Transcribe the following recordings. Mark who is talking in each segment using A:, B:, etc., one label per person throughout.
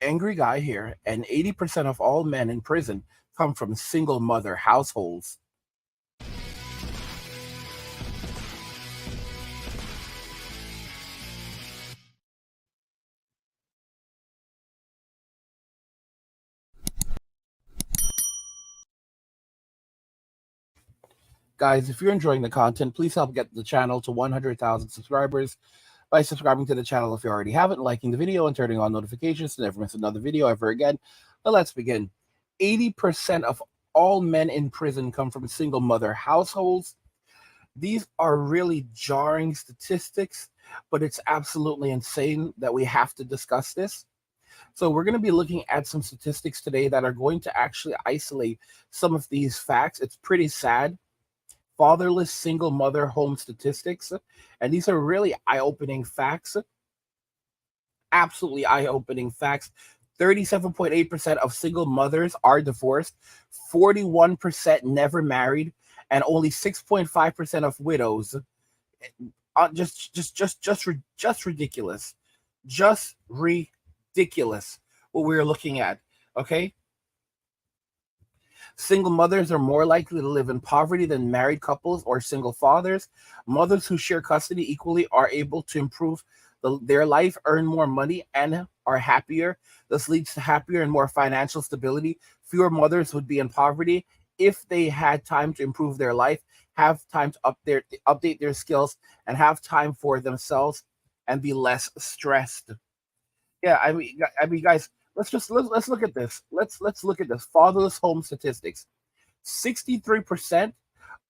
A: Angry guy here, and 80% of all men in prison come from single mother households. Guys, if you're enjoying the content, please help get the channel to 100,000 subscribers by subscribing to the channel if you already haven't, liking the video, and turning on notifications to never miss another video ever again. But let's begin. 80% of all men in prison come from single mother households. These are really jarring statistics, but it's absolutely insane that we have to discuss this. So, we're going to be looking at some statistics today that are going to actually isolate some of these facts. It's pretty sad. Fatherless single mother home statistics. And these are really eye opening facts, absolutely eye opening facts. 37.8% of single mothers are divorced, 41% never married, and only 6.5% of widows. Just ridiculous. Just ridiculous what we're looking at. Okay. Single mothers are more likely to live in poverty than married couples or single fathers. Mothers who share custody equally are able to improve their life, earn more money, and are happier. This leads to happier and more financial stability. Fewer mothers would be in poverty if they had time to improve their life, have time to update their skills, and have time for themselves and be less stressed. Yeah, I mean, guys, let's look at this. Let's look at this. Fatherless home statistics. 63%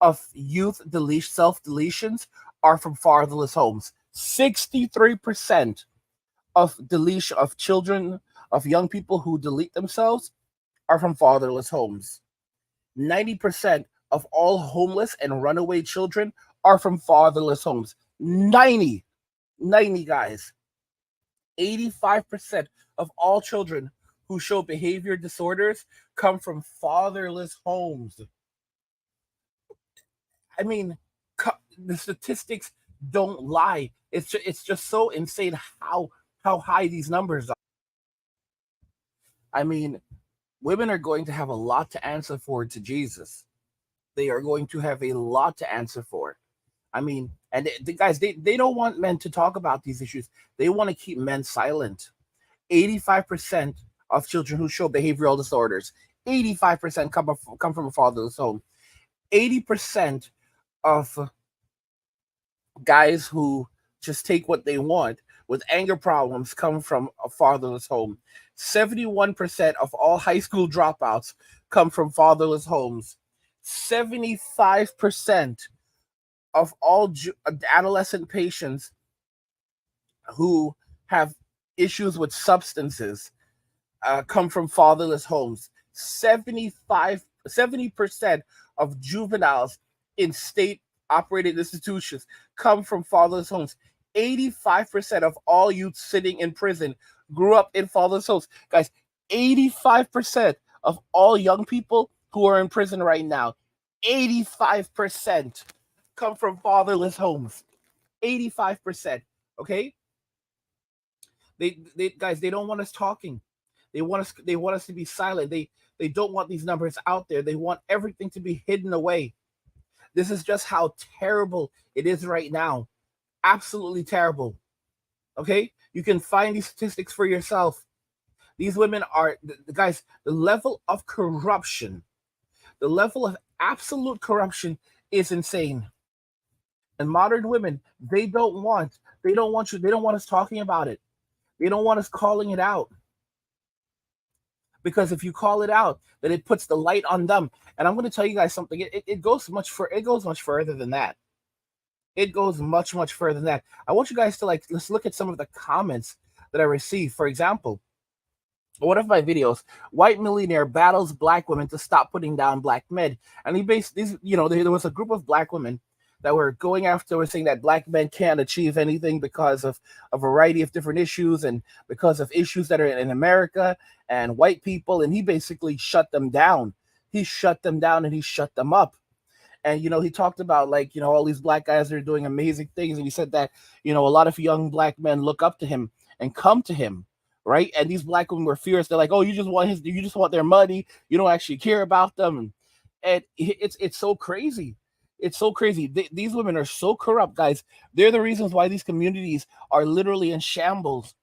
A: of youth self deletions are from fatherless homes. 63% of deletion of children of young people who delete themselves are from fatherless homes. 90% of all homeless and runaway children are from fatherless homes. 90, 90 guys. 85% of all children who show behavior disorders come from fatherless homes. I mean, the statistics don't lie. It's just so insane how high these numbers are. I mean, women are going to have a lot to answer for to Jesus. They are going to have a lot to answer for. I mean, and the guys, they don't want men to talk about these issues. They want to keep men silent. 85% of children who show behavioral disorders, 85% come from a fatherless home. 80% of guys who just take what they want with anger problems come from a fatherless home. 71% of all high school dropouts come from fatherless homes. 75% of all adolescent patients who have issues with substances come from fatherless homes. 70% of juveniles in state operated institutions come from fatherless homes. 85% of all youth sitting in prison grew up in fatherless homes. Guys, 85% of all young people who are in prison right now, 85% come from fatherless homes. 85%. Okay? They guys, they don't want us talking. They want us to be silent. They don't want these numbers out there. They want everything to be hidden away. This is just how terrible it is right now. Absolutely terrible. Okay? You can find these statistics for yourself. These women are the guys, the level of corruption, the level of absolute corruption is insane. And modern women, they don't want us talking about it. They don't want us calling it out. Because if you call it out, then it puts the light on them. And I'm going to tell you guys something. It goes much further than that. It goes much further than that. I want you guys to let's look at some of the comments that I received. For example, one of my videos, white millionaire battles black women to stop putting down black men. And he based these, there was a group of black women that were going after, were saying that black men can't achieve anything because of a variety of different issues and because of issues that are in America and white people. And he basically shut them down. He shut them down and he shut them up. And he talked about all these black guys that are doing amazing things. And he said that a lot of young black men look up to him and come to him right? And these black women were fierce. They're like, oh, you just want their money. You don't actually care about them, and it's so crazy. It's so crazy. These women are so corrupt, guys. They're the reasons why these communities are literally in shambles.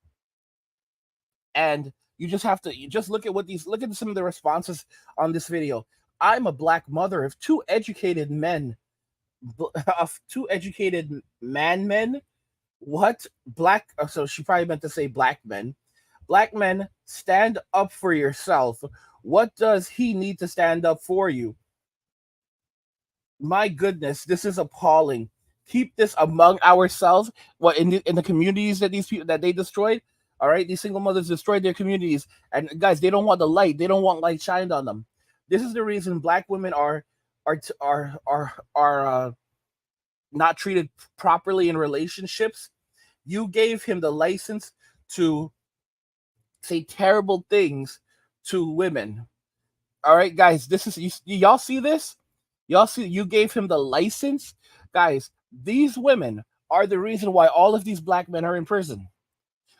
A: And you just look at look at some of the responses on this video. I'm a black mother of two educated men, of two educated men. What black? So she probably meant to say black men. Black men, stand up for yourself. What does he need to stand up for you? My goodness, this is appalling. Keep this among ourselves. What in the communities that these people that they destroyed? All right, these single mothers destroyed their communities, and guys, they don't want the light. They don't want light shined on them. This is the reason black women are not treated properly in relationships. You gave him the license to say terrible things to women. All right, guys, this is y'all see this? Y'all see you gave him the license? Guys, these women are the reason why all of these black men are in prison.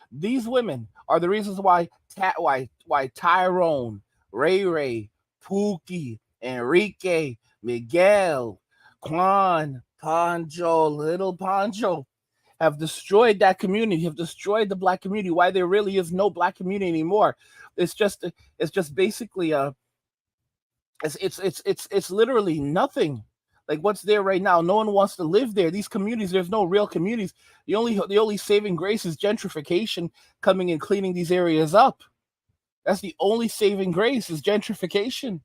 A: These women are the reasons why Tyrone, Ray Ray, Pookie, Enrique, Miguel, Quan, Pancho, Little Pancho have destroyed that community, have destroyed the black community. Why there really is no black community anymore. It's just basically it's literally nothing. Like what's there right now? No one wants to live there. These communities, there's no real communities. The only saving grace is gentrification coming and cleaning these areas up. That's the only saving grace is gentrification.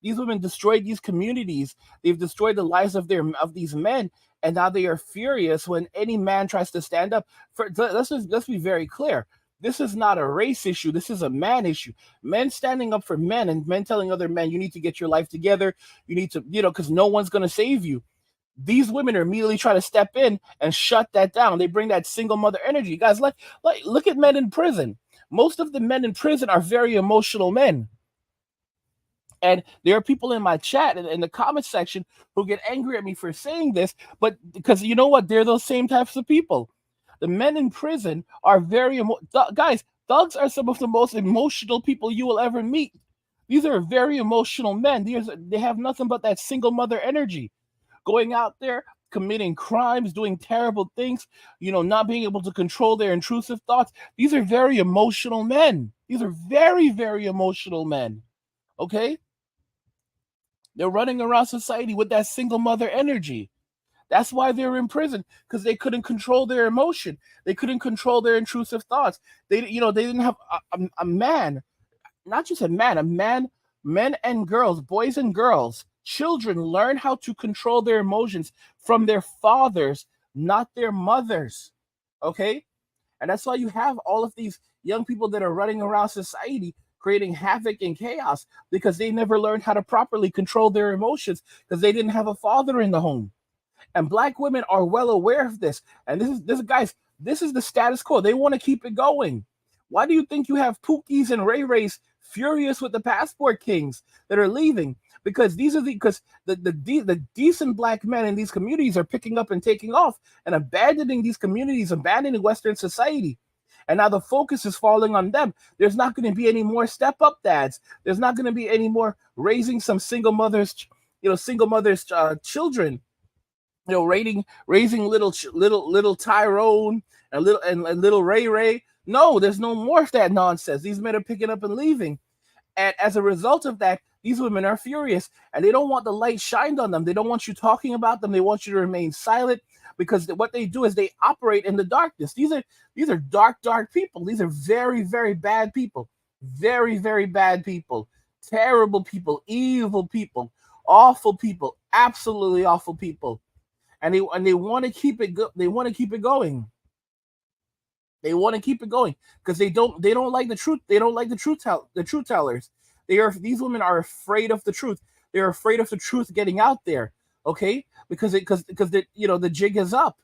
A: These women destroyed these communities. They've destroyed the lives of these men, and now they are furious when any man tries to stand up. Let's be very clear. This is not a race issue. This is a man issue. Men standing up for men and men telling other men, you need to get your life together. You need to, because no one's going to save you. These women are immediately trying to step in and shut that down. They bring that single mother energy. Guys, look at men in prison. Most of the men in prison are very emotional men. And there are people in my chat and in the comment section who get angry at me for saying this, but because you know what? They're those same types of people. The men in prison are guys, thugs are some of the most emotional people you will ever meet. These are very emotional men. They have nothing but that single mother energy. Going out there, committing crimes, doing terrible things, not being able to control their intrusive thoughts. These are very emotional men. These are very, very emotional men. Okay? They're running around society with that single mother energy. That's why they're in prison, because they couldn't control their emotion. They couldn't control their intrusive thoughts. They didn't have a man, not just a man, men and girls, boys and girls, children learn how to control their emotions from their fathers, not their mothers. Okay? And that's why you have all of these young people that are running around society creating havoc and chaos because they never learned how to properly control their emotions because they didn't have a father in the home. And black women are well aware of this. And this is the status quo. They want to keep it going. Why do you think you have Pookies and Ray Rays furious with the passport kings that are leaving? Because the decent black men in these communities are picking up and taking off and abandoning these communities, abandoning Western society. And now the focus is falling on them. There's not going to be any more step up dads. There's not going to be any more raising some single mothers, children. Raising little Tyrone and little Ray Ray. No, there's no more of that nonsense. These men are picking up and leaving. And as a result of that, these women are furious and they don't want the light shined on them. They don't want you talking about them. They want you to remain silent because what they do is they operate in the darkness. These are dark people. These are very, very bad people. Very, very bad people. Terrible people, evil people, awful people, absolutely awful people. And they want to keep it they want to keep it going. They want to keep it going because they don't like the truth. They don't like the truth tellers. These women are afraid of the truth. They're afraid of the truth getting out there. Okay, because the jig is up.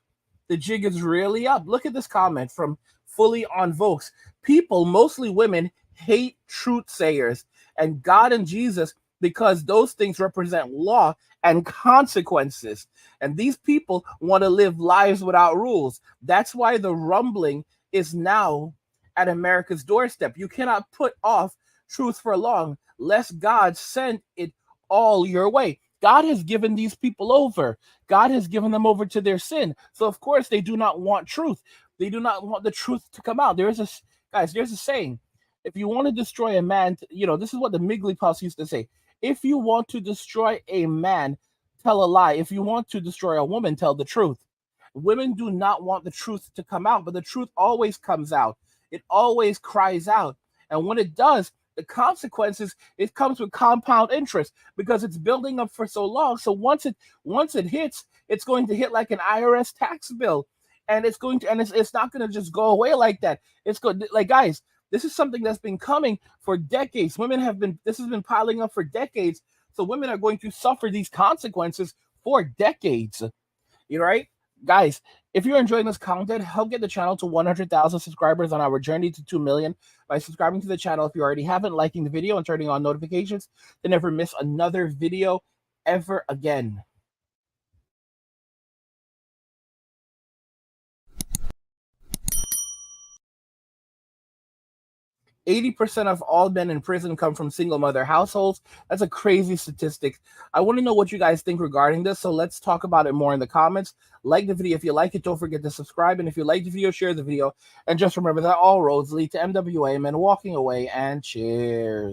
A: The jig is really up. Look at this comment from Fully on Vokes. People, mostly women, hate truth sayers and God and Jesus because those things represent law and consequences. And these people want to live lives without rules. That's why the rumbling is now at America's doorstep. You cannot put off truth for long, lest God send it all your way. God has given these people over. God has given them over to their sin. So of course they do not want truth. They do not want the truth to come out. There's a saying. If you want to destroy a man, this is what the Migglypuffs used to say. If you want to destroy a man, tell a lie. If you want to destroy a woman, tell the truth. Women do not want the truth to come out, but the truth always comes out. It always cries out. And when it does, the consequences, it comes with compound interest because it's building up for so long. So once it hits, it's going to hit like an IRS tax bill. And it's not going to just go away like that. It's good. Like, guys, this is something that's been coming for decades. This has been piling up for decades. So women are going to suffer these consequences for decades. You right? Guys, if you're enjoying this content, help get the channel to 100,000 subscribers on our journey to 2 million by subscribing to the channel if you already haven't, liking the video, and turning on notifications to never miss another video ever again. 80% of all men in prison come from single mother households. That's a crazy statistic. I want to know what you guys think regarding this, so let's talk about it more in the comments. Like the video if you like it. Don't forget to subscribe. And if you like the video, share the video. And just remember that all roads lead to MWA, men walking away, and cheers.